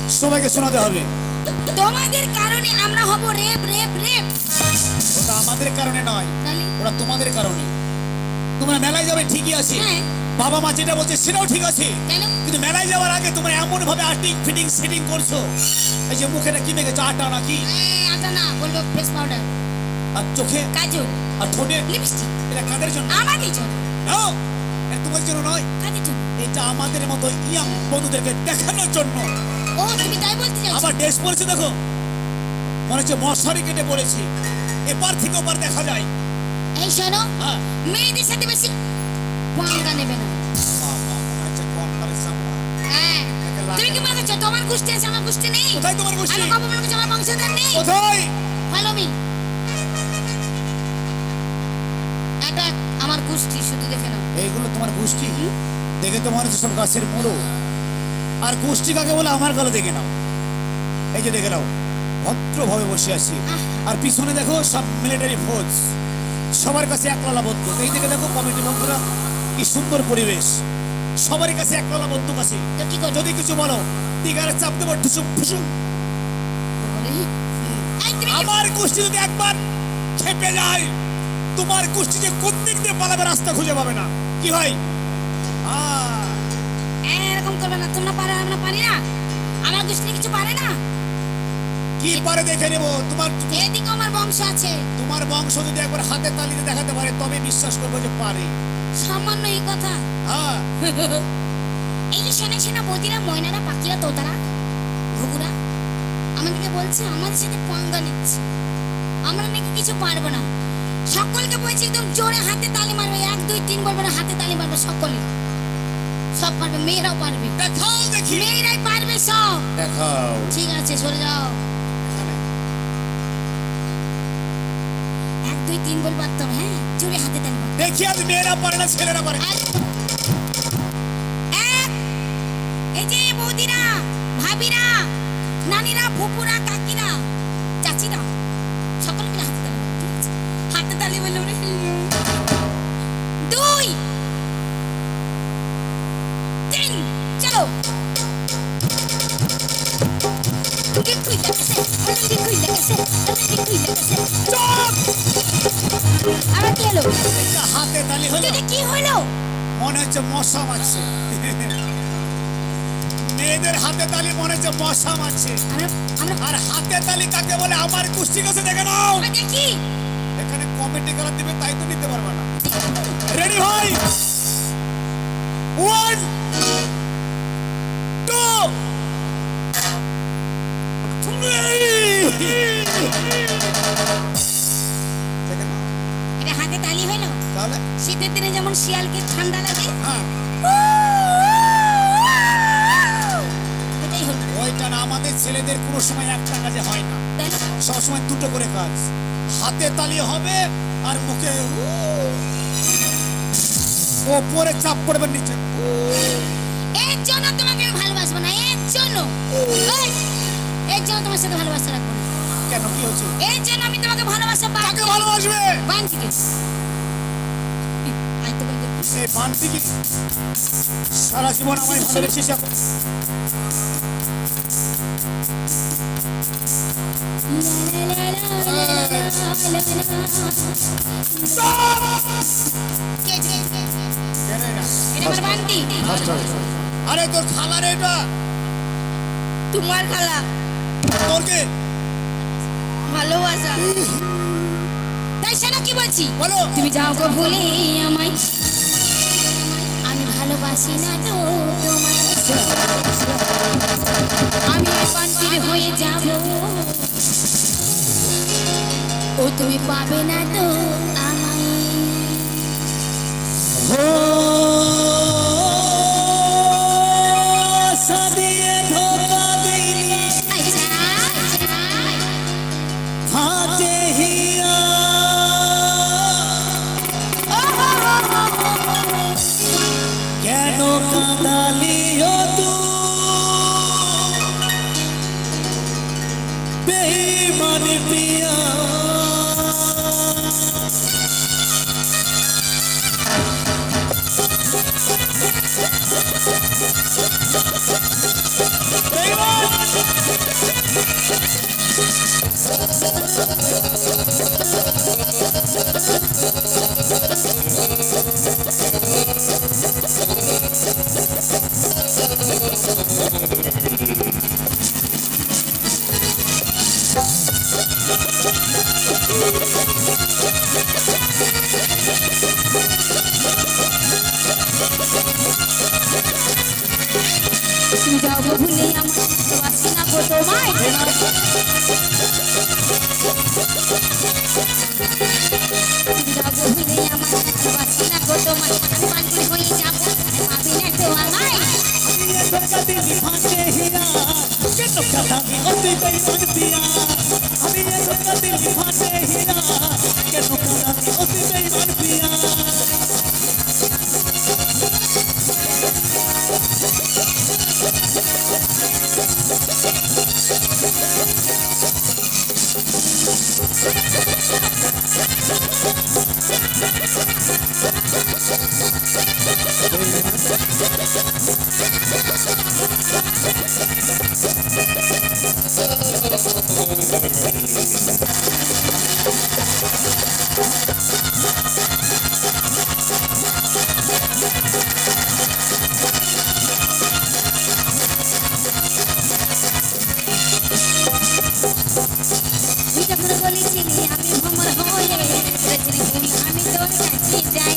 সবাইকে শোনাতে হবে। তোমাদের কারণে আমরা হব রেপ রেপ রেপ। ওটা আমাদের কারণে নয়, তাহলে ওটা তোমাদের কারণে। তোমরা মেলায় যাবে ঠিকই আছে, হ্যাঁ। বাবা মা যেটা বলছে সেটাও ঠিক আছে, কেন? কিন্তু মেলায় যাওয়ার আগে তোমরা এমন ভাবে আর্টিং ফিটিং সেটিং করছো, এই যে মুখে কি মেখেছো, আটা নাকি? আটা না, বলবো ফেস পাউডার, আর চোখে, কাজল, আর ঠোঁটে লিপস্টিক। এটা কাদের জন্য? আমাদের জন্য। নাও, এটা তোমাদের জন্য নয়, কাদের জন্য? এটা আমাদের মতো ইয়াং বন্ধুদেরকে দেখানোর জন্য। ও তুমি তাই বলতে চাইছো? আবার ড্রেস পরেছে দেখো, মনে হচ্ছে মশারি কেটে পড়েছে, এপার থেকে ওপার দেখা যায়। এই শোনো, হ্যাঁ, মেয়েদের সাথে বেশি পাঙ্গা নেবে না। আচ্ছা, কম করে সামলা। হ্যাঁ, তুমি কি মনে করছো তোমার গোষ্ঠী আছে আমার গোষ্ঠী নেই? কোথায় তোমার গোষ্ঠী? আমি কবে মনে করছি আমার বংশধর নেই? কোথায়? Follow me. এটা আমার গোষ্ঠী, শুধু দেখে নাও। এইগুলো তোমার গোষ্ঠী? দেখে তো মনে হচ্ছে সব গাছের মুড়ো। আর গোষ্ঠী কাকে বলে আমার গলা দেখে নাও, এই যে দেখে নাও, ভদ্রভাবে বসে আছি। আর পিছনে দেখো সব মিলিটারি ফোর্স, সবার কাছে একলালা বন্দুক। এই দিকে দেখো কমিটি বন্ধুরা, কি সুন্দর পরিবেশ, সবার কাছে একলালা বন্দুক আছে। তো কি করছো? যদি কিছু বলো টিকারে চাপ দেবো, ঠুসুম ঠুসুম। এই তুমি কি- আমার গোষ্ঠী যদি একবার খেপে যায়, তোমার গোষ্ঠী যে কোন দিক দিয়ে পালাবে রাস্তা খুঁজে পাবে না। কি ভাই? এরকম করবে না, তোমরা পারো আমরা পারি না। আমার গোষ্ঠী কিছু পারে না। কি পারে দেখে নেবো। এদিকে আমার বংশ আছে। তোমার বংশ যদি একবার হাতে তালিতে দেখাতে পারে তবে বিশ্বাস করবো যে পারে। সামান্য এই কথা। হ্যাঁ, এই যে সেনা সেনা বদিরা, ময়নারা, পাখিরা, তোতারা, ঘুঘুরা আমাদেরকে বলছে আমাদের সাথে পাঙ্গা নিচ্ছে, আমরা নাকি কিছু পারবো না। সকলকে বলছি একদম জোরে হাতে তালি মারবে, 1 2 3 বলবো না, হাতে তালি মারবে সকলে। সব পারবে, মেয়েরাও পারবে। দেখাও দেখি। মেয়েরাই পারবে সব। দেখাও। ঠিক আছে, সরে যাও। 1 2 3 বলবো তো, হ্যাঁ, জোরে হাতে তালি মারবে। দেখি আজ মেয়েরা পারে না ছেলেরা পারে। এই যে বৌদিরা, ভাবিরা, নানিরা, ফুপুরা, কাকিরা, চাচিরা, সকলে মিলে হাতে তালি মারবে। ঠিক আছে? হাতে তালি বললো রে। 2 3 চলো। আবার কি হলো? একটা হাতে তালি হলো, এটা কি হলো? মনে হচ্ছে মশা মারছে। মেয়েদের হাতে তালি মনে হচ্ছে মশা মারছে। আমরা আর হাতে তালি কাকে বলে আমার গোষ্ঠী কাছে দেখে নাও। আমরা দেখি। এখানে কমিটি কালার দিবে, তাই তো নিতে পারবে না। রেডি ভাই? 1 2 3। এটা হাতে তালি হলো। তাহলে শীতের দিনে যেমন শিয়ালকে ঠান্ডা লাগে, হ্যাঁ, এটাই হলো। ওইটা না, আমাদের ছেলেদের কোনো সময় একটা কাজে হয় না, তাই না? সবসময় দুটো করে কাজ। হাতে তালি হবে আর মুখে ওপরে চাপ পড়বে, নিচে। এর জন্য তোমাকে আমি ভালোবাসবো না, এর জন্য। এই, এর জন্য তোমার সাথে ভালোবাসা রাখবো না। কেন, কি হচ্ছে? এর জন্য আমি তোমাকে ভালোবাসা কাকে ভালোবাসবে? বান্তিকে। আই তো বলতে এই মানসিক সারা জীবন আমায় ভালোবেসেছে। এটা আমার বান্তি। আরে তোর খালা রে এটা। তোমার খালা। তোর কে? ভালোবাসা। তাই শোনো কি বলছি, বলো। তুমি যাও গো ভুলে আমায়, আমি ভালোবাসি না তো তোমায়, আমি বান্তির হয়ে যাব, ও তুমি পাবে না তো আমায়। সাদিয়ে ধোকা দিলি আচ্ছা হাতে হিয়া, কেন কাঁদালি ও তুই বেঈমান পিয়া। বেঈমান যাব ভুলে আমার বাসি না গো তোমায় যাব ভুলে আমার বাসি না গো তোমায় আমি পাগল হয়ে যাব পাবি না তো আমায় আমি একবার কাঁদিনি ভাঙে হীরা কেন কাঁদানি অতি বেইমান পিয়া আমি একবার কাঁদিনি ভাঙে হীরা কেন কাঁদানি অতি বেইমান পিয়া তুই যখন বলেছিলি আমি ভ্রমর হয়ে বলেছিলি তুমি আমি তোর কাছে যাই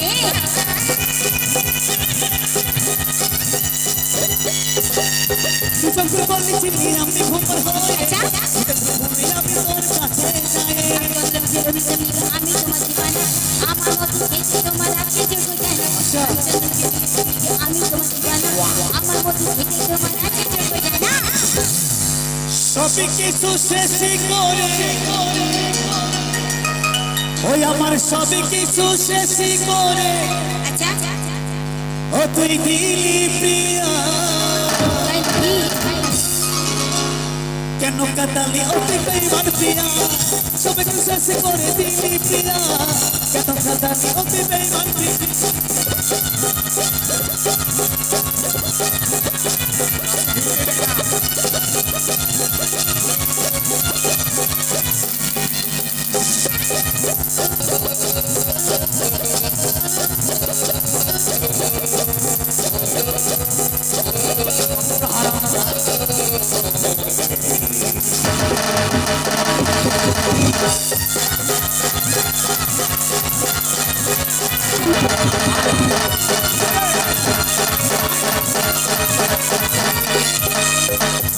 তুই যখন বলেছিলি আমি ভ্রমর হয়ে আচ্ছা ভূমি আমি তোর কাছে যাই আমি বললাম যে রবিতে মিল আমি তোমার দিবানা আমার মতো খেতে তোমার আছে যে জানা আমি তোমার দিবানা আমার মতো খেতে তোমার আছে যে জানা সবই কিছু শেষই করে ওই আমার সবই কিছু শেষই করে আচ্ছা ও তুই দিলি প্রিয়া কেন কাটালি অতি বেইমান প্রিয়া সবই কিছু শেষ করে দিলি প্রিয়া কেন কাটালি অতি বেইমান প্রিয়া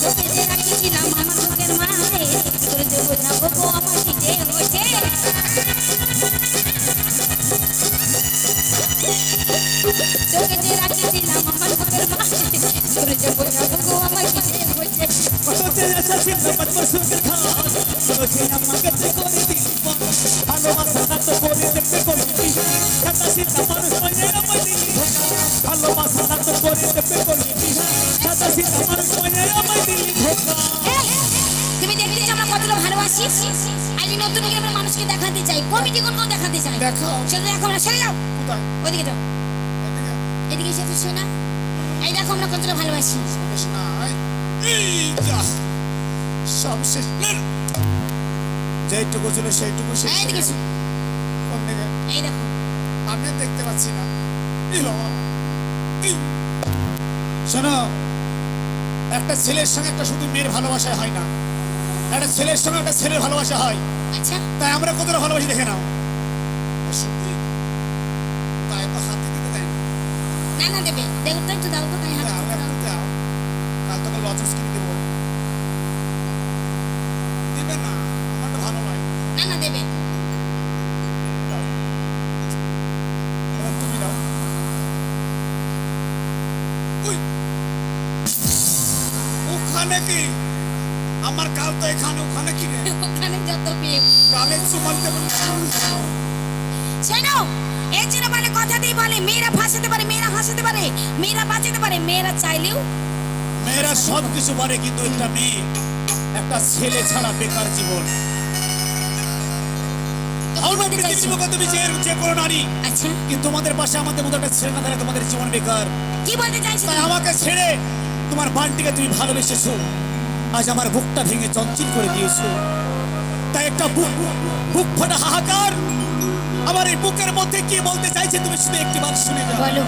তোকে যে রাখিছিলাম আমার চোখের মাঝে তোর যে বোঝাবো গো আমার খিদে হয়েছে তোকে যে রাখিছিলাম আমার চোখের মাঝে তোর যে বোঝাবো গো আমার খিদে হয়েছে কত চেষ্টা ছিল পদ্ম সুখের খান সোচে আমাকে তুই করে দিলি ভালোবাসা না তো করে দেখতে করলি কথা চিন্তা মানুষ মনে আমায় দিলি ভালোবাসা না তো করে দেখতে করলি কথা চিন্তা মানুষ মনে আমায় দিলি ধোকা তুমি দেখতে যে আমরা কতটা ভালোবাসি আজ নতুন করে আমরা মানুষকে দেখাতে চাই কমিটি কোনকেও দেখাতে চাই দেখাও। সেটা দেখো আমরা সরে যাও কোথায় ওইদিকে যাও এদিকে এদিকে এসে তুই না এই দেখো আমরা কতটা ভালোবাসি বেশ নাই এই যা সব শেষ যেটুকু ছিল সেইটুকু শেষ এইদিকে এসো। কোন দিকে এই দেখো আমি আর দেখতে পাচ্ছি না এই বাবা এই। শোনো একটা ছেলের সঙ্গে একটা শুধু মেয়ের ভালোবাসা হয় না একটা ছেলের সঙ্গে একটা ছেলের ভালোবাসা হয় আচ্ছা তাই আমরা কতটা ভালোবাসি দেখে নাও সত্যি তাই তো হাতে দিতে দেয় না। না না দেবে দেখো তো একটু দাও তো গায়ে হাত দাও, দাও। একটু দাও। কাল তোকে লজেন্স কিনে দেবো দিবে না আমার তো ভালো নয় না না দেবে দাও। এবার তুমি দাও উই। ওখানে কি আমার কাল তো এখানে ওখানে কি রে ওখানে যত প্রেম কালে চুমালতে বলে শোনো এই জন্য বলে কথা দিয়ে বলে মেয়েরা ফাঁসাতে পারে মেয়েরা হাসাতে পারে মেয়েরা বাঁচাতে পারে মেয়েরা চাইলেও মেয়েরা সব কিছু পারে কিন্তু একটা মেয়ে একটা ছেলে ছাড়া বেকার জীবন তুমি বলতে পৃথিবীর চাইছো বুকে তুমি যে কোনো নারী আচ্ছা কিন্তু তোমাদের পাশে আমাদের মতো একটা ছেলে না থাকলে তোমাদের জীবন বেকার কি বলতে চাইছো তাই তুমি? আমাকে ছেড়ে তোমার বান্টিকে তুমি ভালোবেসেছো আজ আমার বুকটা ভেঙে চঞ্চল করে দিয়েছো। তাই একটা বুক ফাটা হাহাকার আমার এই বুকের মধ্যে কি বলতে চাইছে তুমি শুধু একটিবার শুনে যাও। বলো